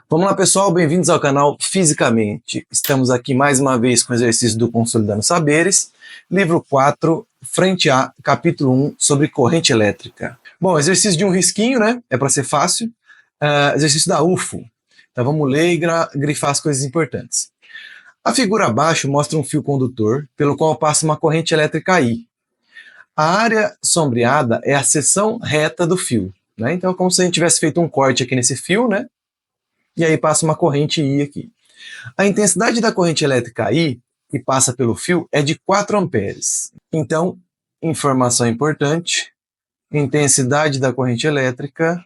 Vamos lá, pessoal, bem-vindos ao canal Fisicamente. Estamos aqui mais uma vez com o exercício do Consolidando Saberes, livro 4, frente A, capítulo 1, sobre corrente elétrica. Bom, exercício de um risquinho, né? É para ser fácil. Exercício da UFO. Então vamos ler e grifar as coisas importantes. A figura abaixo mostra um fio condutor pelo qual passa uma corrente elétrica I. A área sombreada é a seção reta do fio, né? Então é como se a gente tivesse feito um corte aqui nesse fio, né? E aí passa uma corrente I aqui. A intensidade da corrente elétrica I, que passa pelo fio, é de 4 amperes. Então, informação importante, intensidade da corrente elétrica,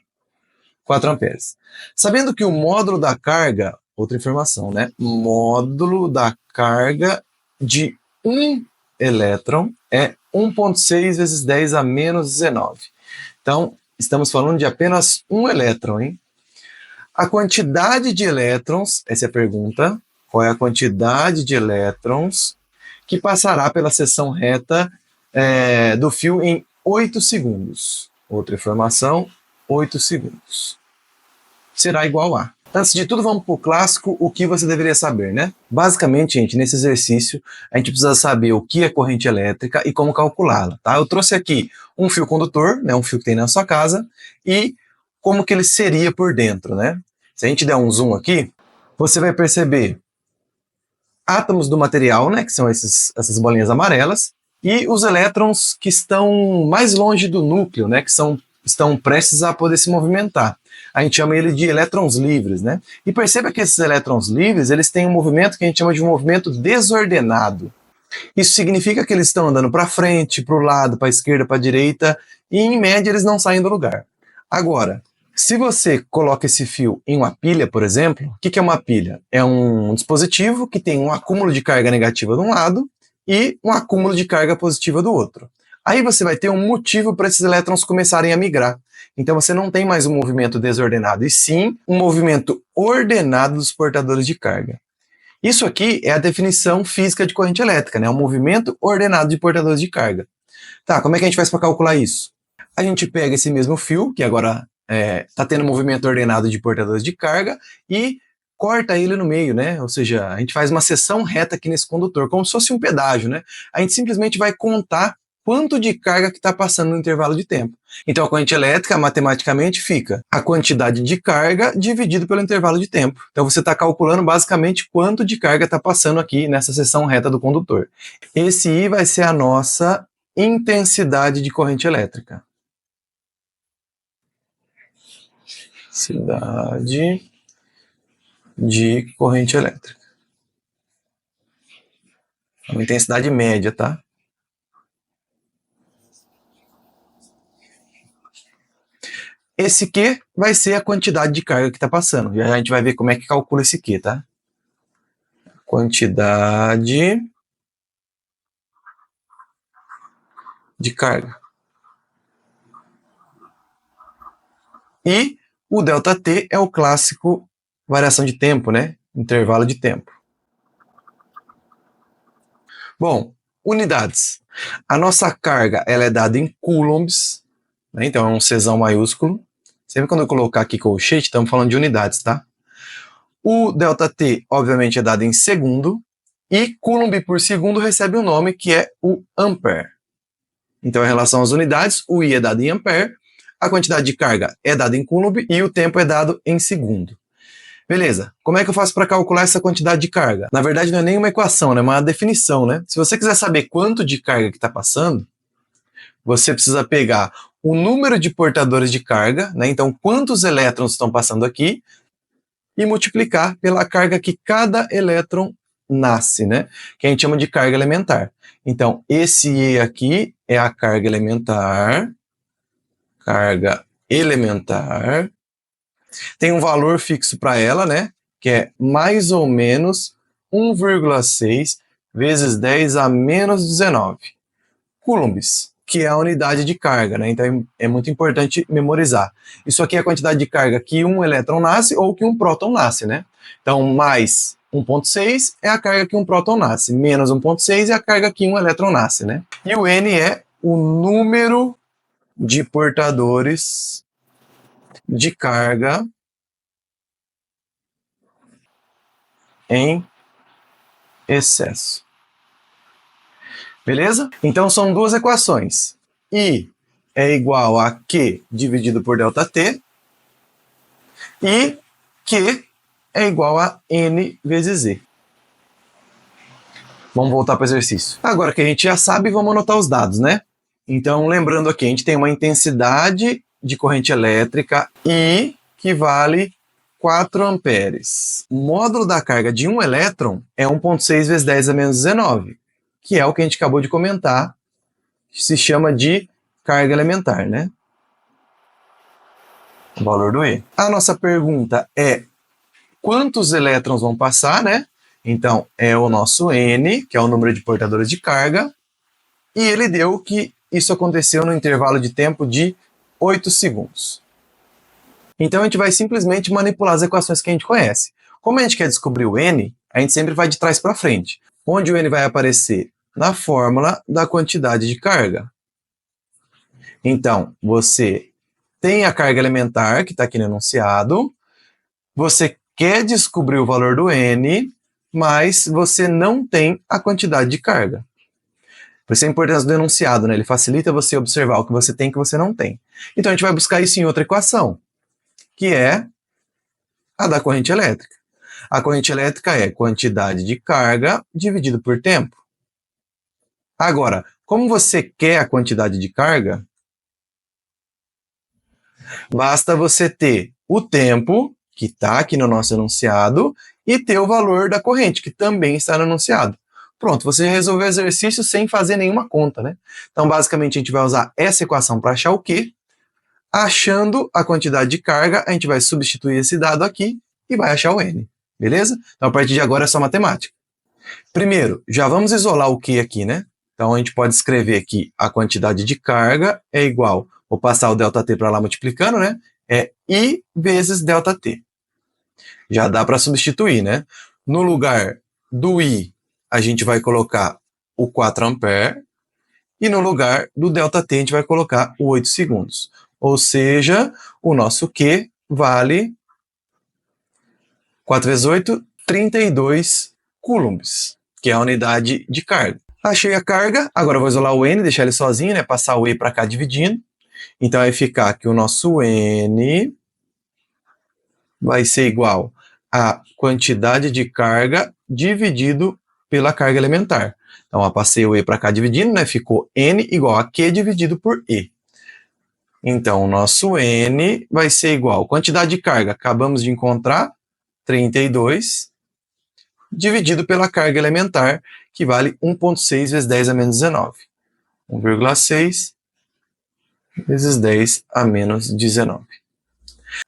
4 amperes. Sabendo que o módulo da carga, outra informação, né? Módulo da carga de um elétron é 1,6 vezes 10 a menos 19. Então, estamos falando de apenas um elétron, hein? A quantidade de elétrons, essa é a pergunta, qual é a quantidade de elétrons que passará pela seção reta do fio em 8 segundos? Outra informação, 8 segundos. Será igual a. Antes de tudo, vamos para o clássico, o que você deveria saber, né? Basicamente, gente, nesse exercício, a gente precisa saber o que é corrente elétrica e como calculá-la, tá? Eu trouxe aqui um fio condutor, né, um fio que tem na sua casa, e como que ele seria por dentro, né? Se a gente der um zoom aqui, você vai perceber átomos do material, né, que são essas bolinhas amarelas, e os elétrons que estão mais longe do núcleo, né, que estão prestes a poder se movimentar. A gente chama ele de elétrons livres, né? E perceba que esses elétrons livres, eles têm um movimento que a gente chama de um movimento desordenado. Isso significa que eles estão andando para frente, para o lado, para a esquerda, para a direita, e em média eles não saem do lugar. Agora, se você coloca esse fio em uma pilha, por exemplo, o que é uma pilha? É um dispositivo que tem um acúmulo de carga negativa de um lado e um acúmulo de carga positiva do outro. Aí você vai ter um motivo para esses elétrons começarem a migrar. Então você não tem mais um movimento desordenado, e sim um movimento ordenado dos portadores de carga. Isso aqui é a definição física de corrente elétrica, né? Um movimento ordenado de portadores de carga. Tá, como é que a gente faz para calcular isso? A gente pega esse mesmo fio, que agora está tendo um movimento ordenado de portadores de carga, e corta ele no meio, né? Ou seja, a gente faz uma seção reta aqui nesse condutor, como se fosse um pedágio, né? A gente simplesmente vai contar quanto de carga que está passando no intervalo de tempo. Então a corrente elétrica, matematicamente, fica a quantidade de carga dividido pelo intervalo de tempo. Então você está calculando basicamente quanto de carga está passando aqui nessa seção reta do condutor. Esse I vai ser a nossa intensidade de corrente elétrica. Intensidade de corrente elétrica. É uma intensidade média, tá? Esse Q vai ser a quantidade de carga que está passando. Já a gente vai ver como é que calcula esse Q, tá? Quantidade de carga. E o ΔT é o clássico variação de tempo, né? Intervalo de tempo. Bom, unidades. A nossa carga ela é dada em coulombs, né? Então é um Czão maiúsculo. Sempre quando eu colocar aqui colchete, estamos falando de unidades, tá? O ΔT, obviamente, é dado em segundo, e coulomb por segundo recebe um nome que é o ampere. Então, em relação às unidades, o I é dado em ampere, a quantidade de carga é dada em coulomb e o tempo é dado em segundo. Beleza, como é que eu faço para calcular essa quantidade de carga? Na verdade, não é nem uma equação, é uma definição, né? Se você quiser saber quanto de carga que está passando, você precisa pegar o número de portadores de carga, né? Então, quantos elétrons estão passando aqui, e multiplicar pela carga que cada elétron nasce, né? Que a gente chama de carga elementar. Então, esse E aqui é a carga elementar. Carga elementar. Tem um valor fixo para ela, né? Que é mais ou menos 1,6 vezes 10 a menos 19 coulombs, que é a unidade de carga, né? Então é muito importante memorizar. Isso aqui é a quantidade de carga que um elétron nasce ou que um próton nasce, né? Então, mais 1,6 é a carga que um próton nasce, menos 1,6 é a carga que um elétron nasce, né? E o N é o número de portadores de carga em excesso. Beleza? Então são duas equações. I é igual a Q dividido por ΔT e Q é igual a N vezes E. Vamos voltar para o exercício. Agora que a gente já sabe, vamos anotar os dados, né? Então, lembrando aqui, a gente tem uma intensidade de corrente elétrica I que vale 4 amperes. O módulo da carga de um elétron é 1,6 vezes 10 a menos 19, que é o que a gente acabou de comentar, que se chama de carga elementar, né? O valor do E. A nossa pergunta é quantos elétrons vão passar, né? Então, é o nosso N, que é o número de portadores de carga, e ele deu que isso aconteceu no intervalo de tempo de 8 segundos. Então, a gente vai simplesmente manipular as equações que a gente conhece. Como a gente quer descobrir o N, a gente sempre vai de trás para frente. Onde o N vai aparecer? Na fórmula da quantidade de carga. Então, você tem a carga elementar, que está aqui no enunciado, você quer descobrir o valor do N, mas você não tem a quantidade de carga. Por isso é a importância do enunciado, né? Ele facilita você observar o que você tem e o que você não tem. Então a gente vai buscar isso em outra equação, que é a da corrente elétrica. A corrente elétrica é quantidade de carga dividido por tempo. Agora, como você quer a quantidade de carga, basta você ter o tempo, que está aqui no nosso enunciado, e ter o valor da corrente, que também está no enunciado. Pronto, você resolveu o exercício sem fazer nenhuma conta, né? Então, basicamente, a gente vai usar essa equação para achar o Q. Achando a quantidade de carga, a gente vai substituir esse dado aqui e vai achar o N, beleza? Então, a partir de agora é só matemática. Primeiro, já vamos isolar o Q aqui, né? Então, a gente pode escrever aqui a quantidade de carga é igual, vou passar o ΔT para lá multiplicando, né? É I vezes ΔT. Já dá para substituir, né? No lugar do I, a gente vai colocar o 4 ampere e no lugar do ΔT a gente vai colocar o 8 segundos. Ou seja, o nosso Q vale 4 vezes 8, 32 coulombs, que é a unidade de carga. Achei a carga, agora eu vou isolar o N, deixar ele sozinho, né? Passar o E para cá dividindo. Então vai ficar que o nosso N vai ser igual a quantidade de carga dividido pela carga elementar. Então, eu passei o E para cá dividindo, né? Ficou N igual a Q dividido por E. Então, o nosso N vai ser igual a quantidade de carga, acabamos de encontrar, 32, dividido pela carga elementar, que vale 1,6 vezes 10 a menos 19. 1,6 vezes 10 a menos 19.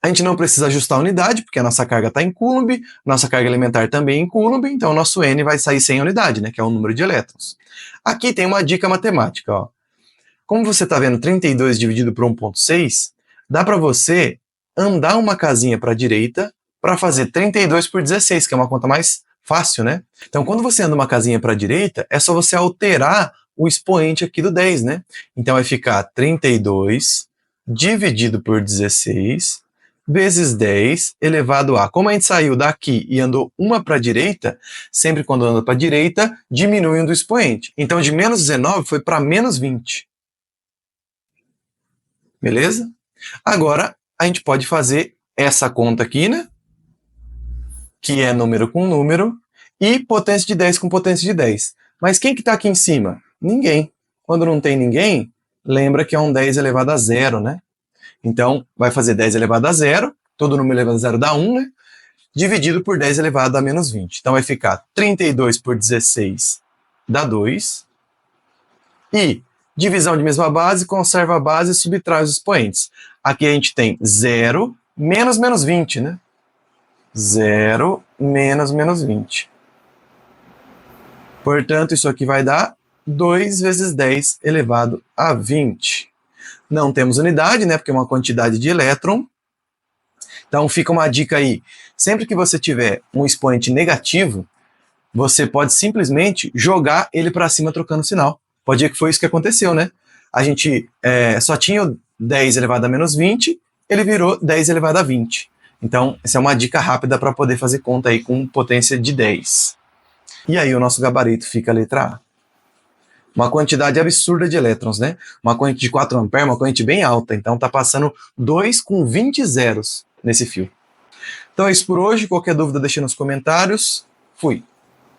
A gente não precisa ajustar a unidade, porque a nossa carga está em coulomb, nossa carga elementar também em coulomb, então o nosso N vai sair sem unidade, né, que é o número de elétrons. Aqui tem uma dica matemática. Ó. Como você está vendo 32 dividido por 1,6, dá para você andar uma casinha para a direita para fazer 32 por 16, que é uma conta mais fácil, né? Então, quando você anda uma casinha para a direita, é só você alterar o expoente aqui do 10, né? Então, vai ficar 32 dividido por 16 vezes 10 elevado a... Como a gente saiu daqui e andou uma para a direita, sempre quando anda para a direita, diminui um do expoente. Então, de menos 19 foi para menos 20. Beleza? Agora, a gente pode fazer essa conta aqui, né? Que é número com número, e potência de 10 com potência de 10. Mas quem que está aqui em cima? Ninguém. Quando não tem ninguém, lembra que é um 10 elevado a zero, né? Então, vai fazer 10 elevado a zero, todo número elevado a zero dá 1, né? Dividido por 10 elevado a menos 20. Então, vai ficar 32 por 16 dá 2. E divisão de mesma base, conserva a base e subtrai os expoentes. Aqui a gente tem 0 menos menos 20, né? 0 menos menos 20. Portanto, isso aqui vai dar 2 vezes 10 elevado a 20. Não temos unidade, né? Porque é uma quantidade de elétron. Então, fica uma dica aí. Sempre que você tiver um expoente negativo, você pode simplesmente jogar ele para cima trocando sinal. Pode ser que foi isso que aconteceu, né? A gente só tinha o 10 elevado a menos 20, ele virou 10 elevado a 20. Então, essa é uma dica rápida para poder fazer conta aí com potência de 10. E aí o nosso gabarito fica a letra A. Uma quantidade absurda de elétrons, né? Uma corrente de 4 amperes, uma corrente bem alta. Então tá passando 2 com 20 zeros nesse fio. Então é isso por hoje. Qualquer dúvida deixa nos comentários. Fui!